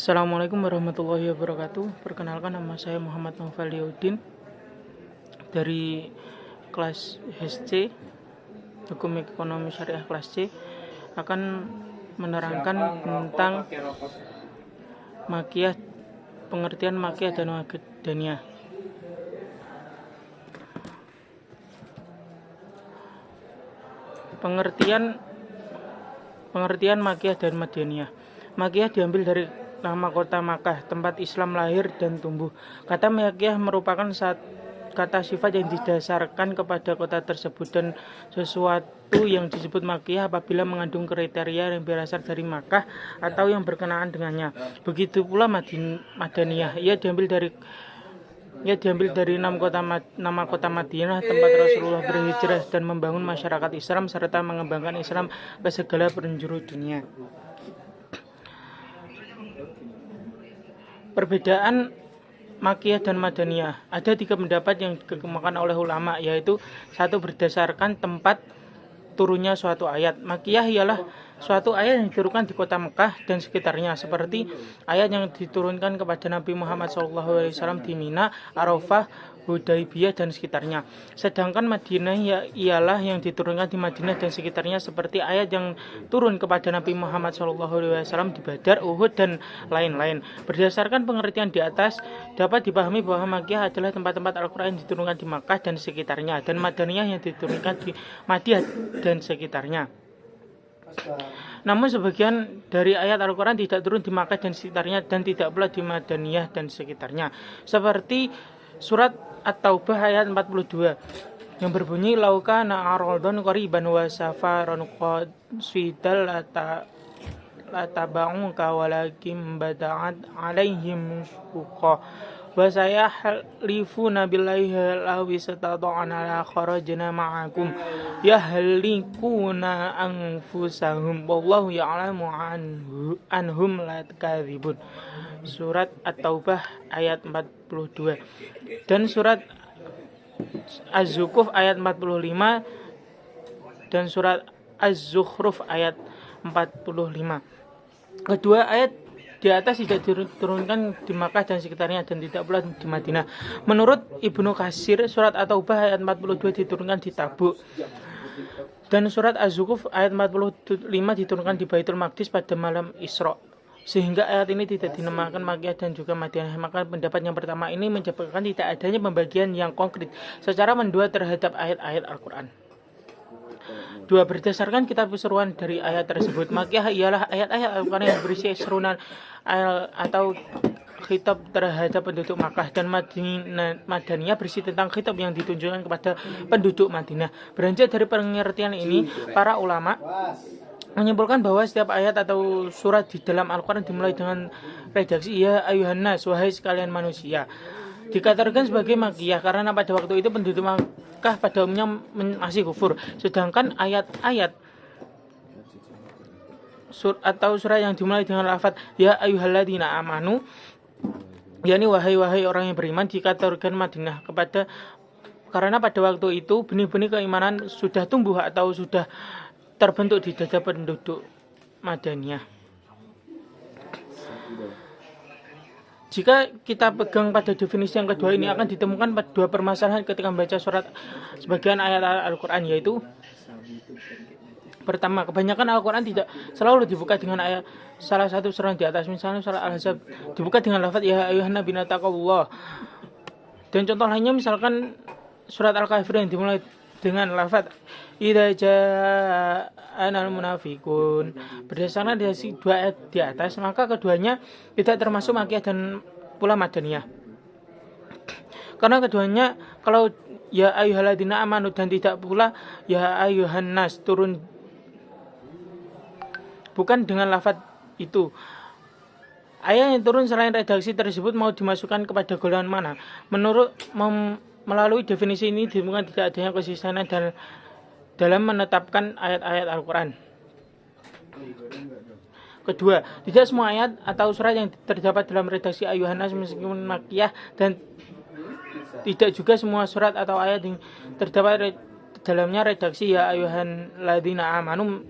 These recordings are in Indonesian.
Assalamualaikum warahmatullahi wabarakatuh. Perkenalkan, nama saya Muhammad Novel Yaudin dari kelas HC Hukum Ekonomi Syariah kelas C, akan menerangkan tentang makiyah, pengertian makiyah dan madaniyah. Pengertian makiyah dan madaniyah. Makiyah diambil dari nama kota Makkah, tempat Islam lahir dan tumbuh. Kata Makkiyah merupakan kata sifat yang didasarkan kepada kota tersebut, dan sesuatu yang disebut Makkiyah apabila mengandung kriteria yang berasal dari Makkah atau yang berkenaan dengannya. Begitu pula Madaniyah, ia diambil dari nama kota Madinah, tempat Rasulullah berhijrah dan membangun masyarakat Islam serta mengembangkan Islam ke segala penjuru dunia. Perbedaan makiyah dan madaniyah. Ada 3 pendapat yang dikemukakan oleh ulama, yaitu: 1. Berdasarkan tempat turunnya suatu ayat. Makiyah ialah suatu ayat yang diturunkan di kota Mekah dan sekitarnya, seperti ayat yang diturunkan kepada Nabi Muhammad SAW di Mina, Arafah, Hudaybiyah dan sekitarnya. Sedangkan Madinah ialah yang diturunkan di Madinah dan sekitarnya, seperti ayat yang turun kepada Nabi Muhammad SAW di Badar, Uhud dan lain-lain. Berdasarkan pengertian di atas, dapat dipahami bahwa Makkiyah adalah tempat-tempat Al-Quran yang diturunkan di Makkah dan sekitarnya, dan Madaniyah yang diturunkan di Madinah dan sekitarnya. Namun sebagian dari ayat Al-Quran tidak turun di Makkah dan sekitarnya, dan tidak pula di Madaniyah dan sekitarnya, seperti surat At-Taubah ayat 42 yang berbunyi: laukana aradun qariban wa safaran qasidal lataba'uka walakin bada'at alaihim syuqa wa sayahlifuna billahi lawi satada'ana la kharajna ma'akum yahlikuna anfusahum wallahu ya'lamu anhum la kadhibun. Surat At-Taubah ayat 42 dan surat Az-Zukhruf ayat 45 dan surat Az-Zukhruf ayat 45. Kedua ayat di atas tidak diturunkan di Makkah dan sekitarnya, dan tidak pula di Madinah. Menurut Ibnu Katsir, surat At-Taubah ayat 42 diturunkan di Tabuk, dan surat Az-Zukhruf ayat 45 diturunkan di Baitul Maqdis pada malam Isra, sehingga ayat ini tidak dinamakan Makkiyah dan juga Madinah. Maka pendapat yang pertama ini menyebabkan tidak adanya pembagian yang konkret secara mendua terhadap ayat-ayat Al-Quran. 2. Berdasarkan kitab seruan dari ayat tersebut, Makkiyah ialah ayat-ayat Al-Quran yang berisi seruan atau khitab terhadap penduduk Makkah, dan Madaniyah berisi tentang khitab yang ditunjukkan kepada penduduk Madinah. Beranjak dari pengertian ini, para ulama menyimpulkan bahwa setiap ayat atau surat di dalam Al-Quran dimulai dengan redaksi ya ayuhan nas, wahai sekalian manusia, dikatakan sebagai Makkiyah karena pada waktu itu penduduk Makkah pada umumnya masih kufur. Sedangkan ayat-ayat atau surat yang dimulai dengan lafaz ya ayyuhalladzina amanu, yakni wahai orang yang beriman, dikatakan Madinah karena pada waktu itu benih-benih keimanan sudah tumbuh atau sudah terbentuk di dada penduduk Madaniyah. Jika kita pegang pada definisi yang kedua ini, akan ditemukan dua permasalahan ketika membaca surat sebagian ayat Al-Quran, yaitu: pertama, kebanyakan Al-Quran tidak selalu dibuka dengan ayat salah satu surat di atas. Misalnya surat Al-Ahzab dibuka dengan lafaz ya ayyuhan nabi taqullah, dan contoh lainnya misalkan surat Al-Kafirun yang dimulai dengan lafaz idza ja'anal munafiqun. Berdasarkan dari 2 ayat di atas, maka keduanya tidak termasuk Makkiyah dan pula Madaniyah, karena keduanya kalau ya ayyuhalladzina amanu dan tidak pula ya ayyuhan nas turun bukan dengan lafaz itu. Ayat yang turun selain redaksi tersebut mau dimasukkan kepada golongan mana? Melalui definisi ini ditemukan tidak adanya konsistenan dalam menetapkan ayat-ayat Al-Quran. Kedua, tidak semua ayat atau surat yang terdapat dalam redaksi ayuhan nas meskipun Makkiyah, dan tidak juga semua surat atau ayat yang terdapat dalamnya redaksi ya ayuhan ladzina amanu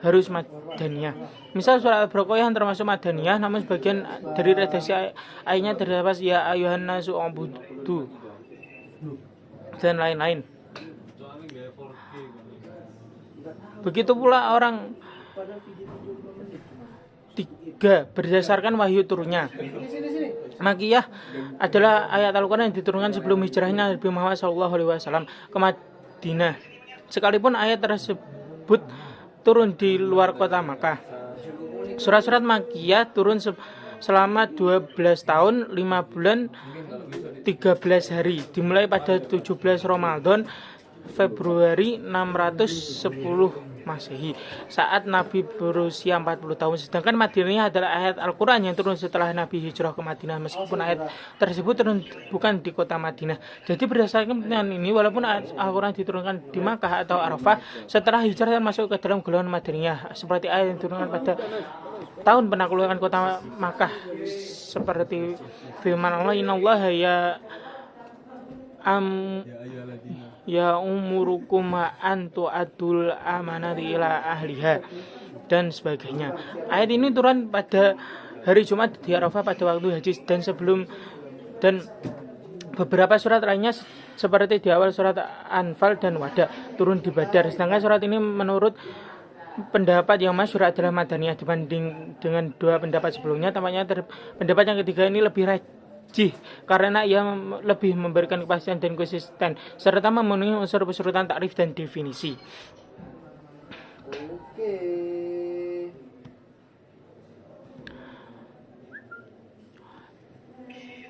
harus madaniyah. Misal surat Al-Baqarah yang termasuk madaniyah, namun sebagian dari redaksi ayatnya terdapat ya ayuhan nasu ubudu dan lain-lain. Begitu pula orang 3 berdasarkan wahyu turunnya. Makiyah adalah ayat Al-Quran yang diturunkan sebelum hijrahnya Nabi Muhammad SAW ke Madinah. Sekalipun ayat tersebut turun di luar kota Makkah. Surat-surat Makiyah turun selama 12 tahun, 5 bulan, 13 hari. Dimulai pada 17 Ramadan, Februari 610 Masehi, saat Nabi berusia 40 tahun. Sedangkan Madinah adalah ayat Al-Quran yang turun setelah Nabi hijrah ke Madinah, meskipun ayat tersebut turun bukan di kota Madinah. Jadi berdasarkan penelitian ini, walaupun ayat Al-Quran diturunkan di Makkah atau Arafah, setelah hijrah masuk ke dalam golongan Madinah, seperti ayat yang diturunkan pada tahun penaklukan kota Makkah, seperti firman Allah, innallaha ya umurukum an tu'addul amanati ila ahliha dan sebagainya. Ayat ini turun pada hari Jumat di Arafah pada waktu haji dan beberapa surat lainnya seperti di awal surat Anfal dan Wada turun di Badar. Sedangkan surat ini menurut pendapat yang masyhur adalah madaniyah dibanding dengan 2 pendapat sebelumnya. Tampaknya pendapat yang ketiga ini lebih rajih karena ia lebih memberikan kepastian dan konsisten serta memenuhi unsur urutan takrif dan definisi.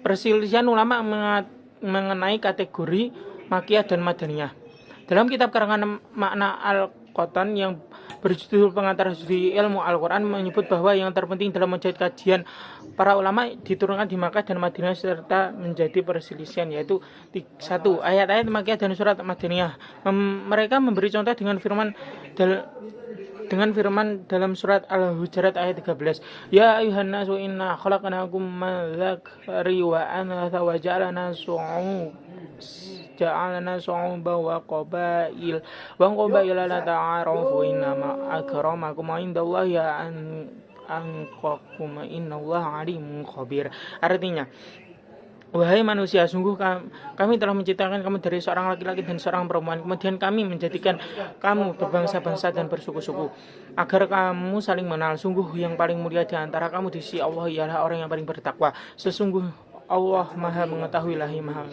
Perselisihan ulama mengenai kategori Makiyah dan Madaniyah. Dalam kitab karangan Makna Al-Qotan yang berjudul Pengantar Studi Ilmu Al-Quran menyebut bahwa yang terpenting dalam menjadi kajian para ulama diturunkan di Makkah dan Madinah serta menjadi perselisihan, yaitu 1. Ayat-ayat Makkiyah dan surat Madaniyah. Mereka memberi contoh dengan firman dalam surat Al-Hujurat ayat 13. Ya ayuhan nasu inna khalaqnakum min dzakari wa untha wa ja'alna su'uban wa qabail la ta'arafu innama akramakum indallahi anqakum innallaha alimun khabir. Artinya, wahai manusia, sungguh kami telah menciptakan kamu dari seorang laki-laki dan seorang perempuan. Kemudian kami menjadikan kamu berbangsa-bangsa dan bersuku-suku agar kamu saling mengenal. Sungguh yang paling mulia di antara kamu di sisi Allah ialah orang yang paling bertakwa. Sesungguh Allah Maha mengetahui lagi Maha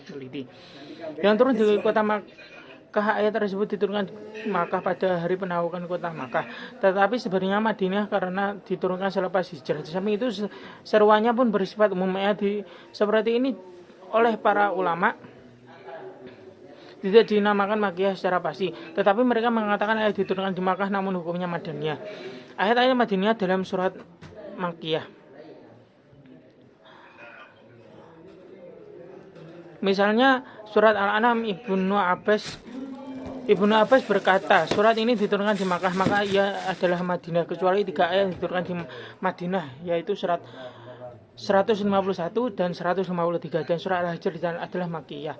teliti. Yang turun di kota Makkah, ayat tersebut diturunkan di Makkah pada hari penaklukan kota Makkah. Tetapi sebenarnya Madinah karena diturunkan selepas hijrah. Di samping itu seruannya pun bersifat umum. Seperti ini oleh para ulama tidak dinamakan Makkiyah secara pasti, tetapi mereka mengatakan ayat diturunkan di Makkah namun hukumnya Madaniyah. Ayat-ayat Madaniyah dalam surat Makkiyah. Misalnya surat Al-An'am, Ibnu Abbas berkata, surat ini diturunkan di Makkah, maka ia adalah Madinah, kecuali 3 ayat yang diturunkan di Madinah, yaitu surat 151 dan 153, dan surat Al-Hijr adalah Makkiyah.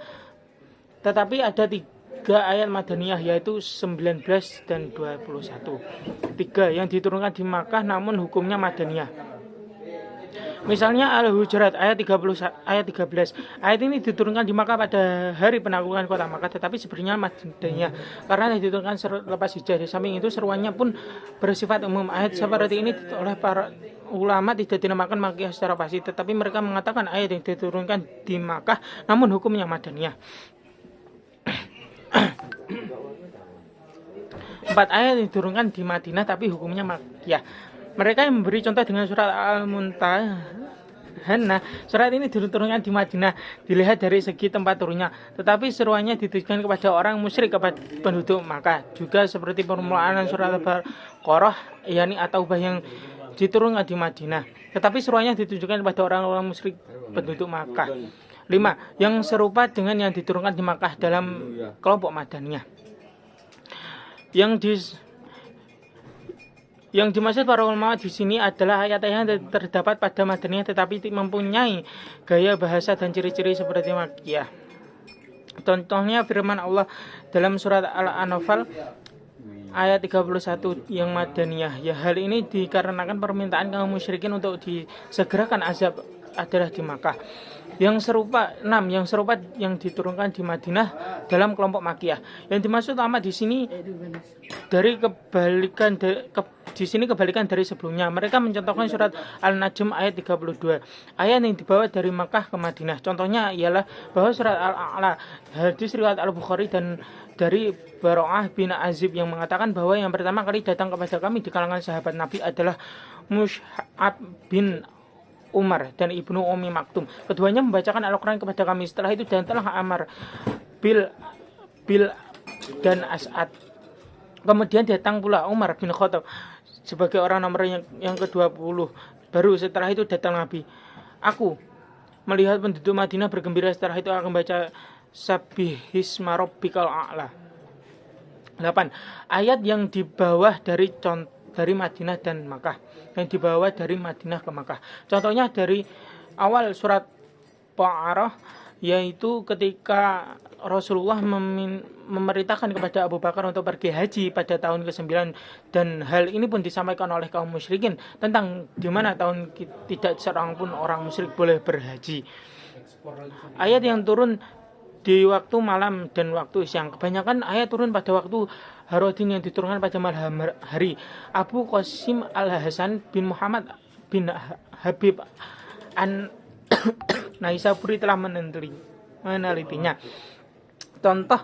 Tetapi ada 3 ayat Madaniyah, yaitu 19 dan 21. 3 yang diturunkan di Makkah namun hukumnya Madaniyah. Misalnya Al-Hujurat ayat 13. Ayat ini diturunkan di Makkah pada hari penaklukan kota Makkah, tetapi sebenarnya Madaniyah karena diturunkan selepas hijrah. Di samping itu seruannya pun bersifat umum. Ayat seperti ini oleh para ulama tidak dinamakan Makkiyah secara pasti, tetapi mereka mengatakan ayat yang diturunkan di Makkah namun hukumnya Madaniyah. 4 ayat yang diturunkan di Madinah tapi hukumnya Makkiyah. Mereka yang memberi contoh dengan surat Al-Mumtahanah. Surat ini diturunkan di Madinah dilihat dari segi tempat turunnya, tetapi seruannya ditujukan kepada orang musyrik, kepada penduduk Makkah. Juga seperti permulaan surat Al-Baqarah, yakni At-Taubah yang diturunkan di Madinah, tetapi seruannya ditujukan kepada orang-orang musyrik penduduk Makkah. 5. Yang serupa dengan yang diturunkan di Makkah dalam kelompok Madaniyah. Yang dimaksud para ulama di sini adalah ayat-ayat yang terdapat pada Madaniyah tetapi mempunyai gaya bahasa dan ciri-ciri seperti Makkiyah. Contohnya firman Allah dalam surat Al-Anfal ayat 31 yang Madaniyah. Ya, hal ini dikarenakan permintaan kaum musyrikin untuk disegerakan azab adalah di Makkah. Yang serupa yang diturunkan di Madinah dalam kelompok Makkiyah. Yang dimaksud ulama di sini dari kebalikan dari sebelumnya. Mereka mencontohkan surat Al-Najm ayat 32. Ayat yang dibawa dari Makkah ke Madinah. Contohnya ialah bahwa surat Al-A'la, hadis riwayat Al-Bukhari dan dari Baro'ah bin Azib yang mengatakan bahwa yang pertama kali datang kepada kami di kalangan sahabat Nabi adalah Mus'ab bin Umar dan Ibnu Ummi Maktum. Keduanya membacakan Al-Quran kepada kami. Setelah itu datanglah Amr, Bil dan As'ad. Kemudian datang pula Umar bin Khattab sebagai orang nomor yang ke-20. Baru setelah itu datang Nabi. Aku melihat penduduk Madinah bergembira. Setelah itu akan membaca Sabbihisma Rabbikal A'la. 8. Ayat yang di bawah dari Madinah dan Makkah, yang dibawa dari Madinah ke Makkah. Contohnya dari awal surat Baqarah, yaitu ketika Rasulullah memerintahkan kepada Abu Bakar untuk pergi haji pada tahun ke-9, dan hal ini pun disampaikan oleh kaum musyrikin tentang di mana tahun tidak seorang pun orang musyrik boleh berhaji. Ayat yang turun di waktu malam dan waktu siang. Kebanyakan ayat turun pada waktu Harodin yang diturunkan pada malam hari. Abu Qasim Al-Hasan bin Muhammad bin Habib an Naisaburi telah menelitinya. Contoh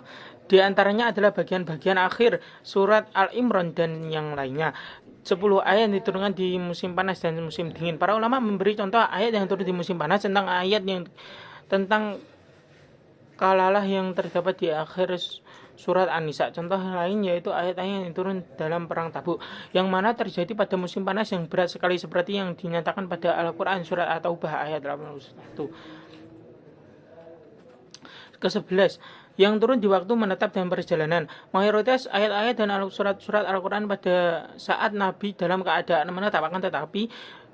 di antaranya adalah bagian-bagian akhir surat Al-Imran dan yang lainnya. 10 ayat yang diturunkan di musim panas dan musim dingin. Para ulama memberi contoh ayat yang turun di musim panas tentang ayat yang tentang kalalah yang terdapat di akhir surat An-Nisa. Contoh lain yaitu ayat-ayat yang turun dalam perang Tabuk, yang mana terjadi pada musim panas yang berat sekali seperti yang dinyatakan pada Al-Quran surat At-Taubah ayat 81. Ke-11, yang turun di waktu menetap dan perjalanan. Mayoritas ayat-ayat dan surat-surat Al-Quran pada saat Nabi dalam keadaan menetap, akan tetapi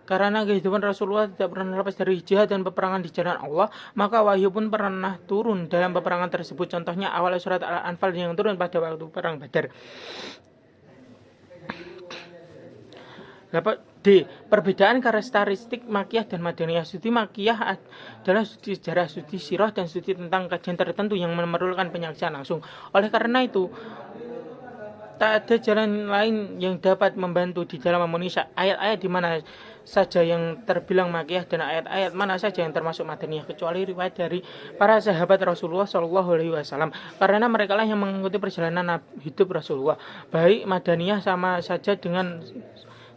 karena kehidupan Rasulullah tidak pernah lepas dari jihad dan peperangan di jalan Allah, maka wahyu pun pernah turun dalam peperangan tersebut. Contohnya awal surat Al-Anfal yang turun pada waktu perang Badar. D. Perbedaan karakteristik Makkiyah dan Madaniyah. Studi Makkiyah adalah studi sejarah, studi sirah, dan studi tentang kajian tertentu yang memerlukan penyaksian langsung. Oleh karena itu, tak ada jalan lain yang dapat membantu di dalam memenuhi ayat-ayat di mana saja yang terbilang Makkiyah dan ayat-ayat mana saja yang termasuk Madaniyah, kecuali riwayat dari para sahabat Rasulullah SAW, karena mereka lah yang mengikuti perjalanan hidup Rasulullah. Baik Madaniyah sama saja dengan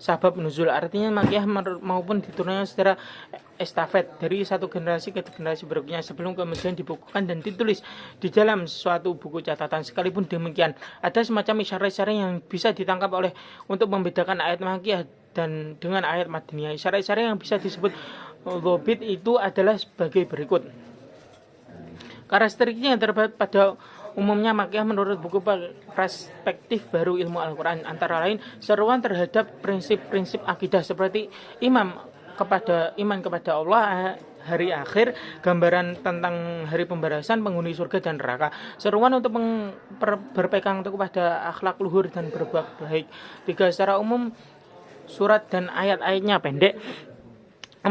sabab nuzul, artinya Makkiyah maupun diturunnya secara estafet dari satu generasi ke generasi berikutnya sebelum kemudian dibukukan dan ditulis di dalam suatu buku catatan. Sekalipun demikian, ada semacam isyarat-isyarat yang bisa ditangkap oleh untuk membedakan ayat Makkiyah dan dengan ayat Madaniyah. Isyarat-isyarat yang bisa disebut dhobit itu adalah sebagai berikut. Karakteristiknya yang terdapat pada umumnya Makkiyah menurut buku Perspektif Baru Ilmu Al-Quran, antara lain seruan terhadap prinsip-prinsip akidah seperti iman kepada Allah, hari akhir, gambaran tentang hari pembalasan, penghuni surga dan neraka, seruan untuk berpegang teguh pada akhlak luhur dan berbuat baik. 3. Secara umum surat dan ayat-ayatnya pendek. 4.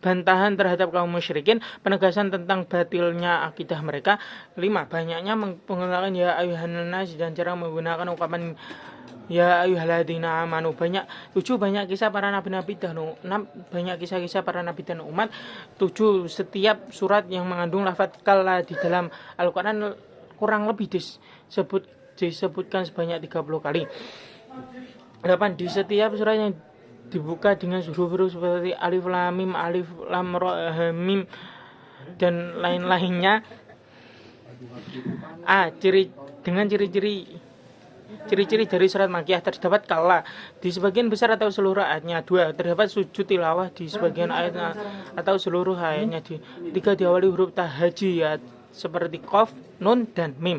Bantahan terhadap kaum musyrikin, penegasan tentang batilnya akidah mereka. 5. Banyaknya menggunakan ya ayuhan nas dan cara menggunakan ungkapan ya ayyuhalladzina amanu. 7. Banyak kisah para nabi-nabi dan 6. Banyak kisah-kisah para nabi dan umat. 7. Setiap surat yang mengandung lafaz kalla di dalam Al-Quran kurang lebih disebutkan sebanyak 30 kali. 8. Di setiap surat yang dibuka dengan huruf-huruf seperti alif lam mim, alif lam ra, mim dan lain-lainnya. A. Ciri-ciri dari surat Makkiyah terdapat kala di sebagian besar atau seluruh ayatnya. 2. Terdapat sujud tilawah di sebagian ayatnya atau seluruh ayatnya. 3. Diawali huruf tahajiyat seperti qaf, nun dan mim.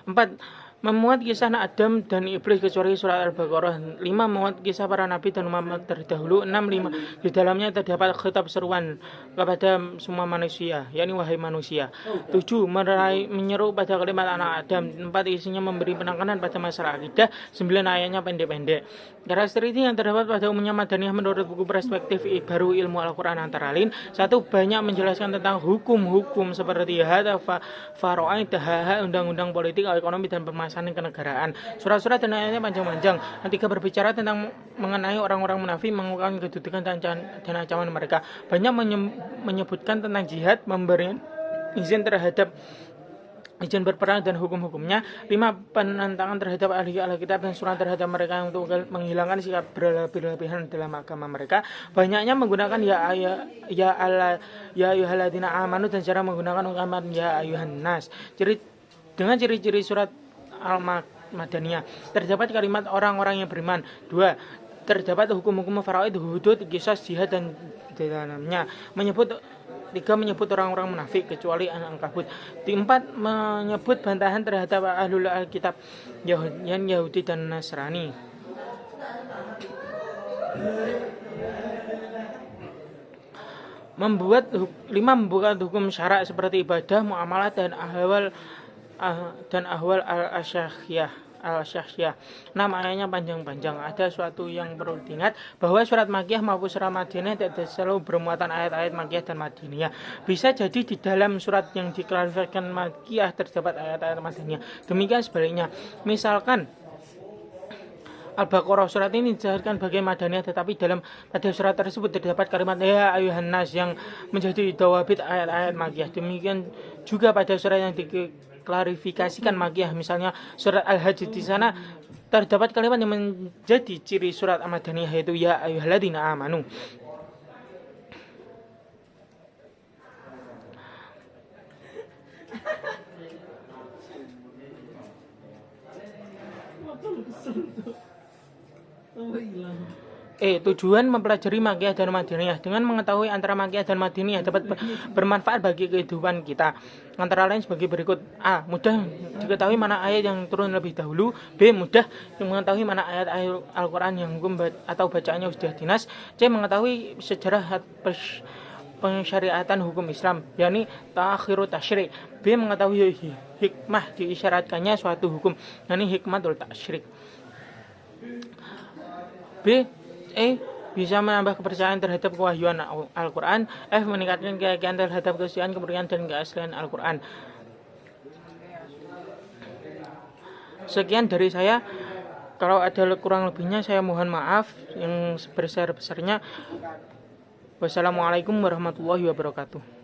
4. memuat kisah Adam dan iblis kecuali surat Al-Baqarah. 5. Memuat kisah para nabi dan umat terdahulu. 6. 5. Di dalamnya terdapat khitab seruan kepada semua manusia, yakni wahai manusia. 7. Menyeru pada kalimat anak Adam. 4. Isinya memberi penekanan pada masalah akidah. 9. Ayatnya pendek-pendek. Karakteristik yang terdapat pada umumnya Madaniyah menurut buku perspektif baru ilmu Al-Quran antara lain. 1. Banyak menjelaskan tentang hukum-hukum seperti hadza faraid, undang-undang politik, ekonomi dan permasalahan kenegaraan. Surat-surat dan ayatnya panjang-panjang. Ketika berbicara tentang mengenai orang-orang munafik, menguatkan kedudukan dan ancaman mereka. Banyak menyebutkan tentang jihad, memberi izin berperang dan hukum-hukumnya. 5. Penentangan terhadap ahli Alkitab dan surat terhadap mereka untuk menghilangkan sikap berlebihan dalam agama mereka. Banyaknya menggunakan ya ayyuhalladzina amanu dan cara menggunakan ungkapan ya ayyuhan nas. Dengan ciri-ciri surat Al-Madaniyah terdapat kalimat orang-orang yang beriman. 2. Terdapat hukum-hukum faraid, hudud, qisas, jihad dan dalamnya. 3. Menyebut orang-orang munafik kecuali Al-Ankabut. 4. Menyebut bantahan terhadap ahlul Alkitab Yahudi dan Nasrani. Membuat hukum syarak seperti ibadah, muamalah dan ahwal al-asyakhiyah. 6. Ayatnya panjang-panjang. Ada suatu yang perlu diingat bahwa surat Makkiyah maupun surat Madinah tidak selalu bermuatan ayat-ayat Makkiyah dan Madinah. Bisa jadi di dalam surat yang diklarifikasikan Makkiyah terdapat ayat-ayat Madinah. Demikian sebaliknya. Misalkan Al-Baqarah, surat ini dijelaskan sebagai Madaniyah, tetapi pada surat tersebut terdapat kalimat ya ayyuhan nas yang menjadi dawabit ayat-ayat Makkiyah. Demikian juga pada surat yang diklarifikasikan Makkiyah, misalnya surat Al-Hajj, di sana terdapat kalimat yang menjadi ciri surat Madaniyah, yaitu ya ayyuhalladzina amanu. Tujuan mempelajari Makkiyah dan Madiniyah. Dengan mengetahui antara Makkiyah dan Madiniyah dapat bermanfaat bagi kehidupan kita. Antara lain sebagai berikut. A. Mudah diketahui mana ayat yang turun lebih dahulu. B. Mudah mengetahui mana ayat-ayat Al-Quran yang hukum atau bacaannya sudah dinas. C. Mengetahui sejarah pensyariatan hukum Islam, yakni ta'khirut tasyrik. B. Mengetahui hikmah diisyaratkannya suatu hukum, yakni hikmatul tasyrik. B. Bisa menambah kepercayaan terhadap kewahyuan Al-Quran. F. Meningkatkan keyakinan terhadap kesucian, kemurnian, dan keaslian Al-Quran. Sekian dari saya. Kalau ada kurang lebihnya saya mohon maaf yang sebesar-besarnya. Wassalamualaikum warahmatullahi wabarakatuh.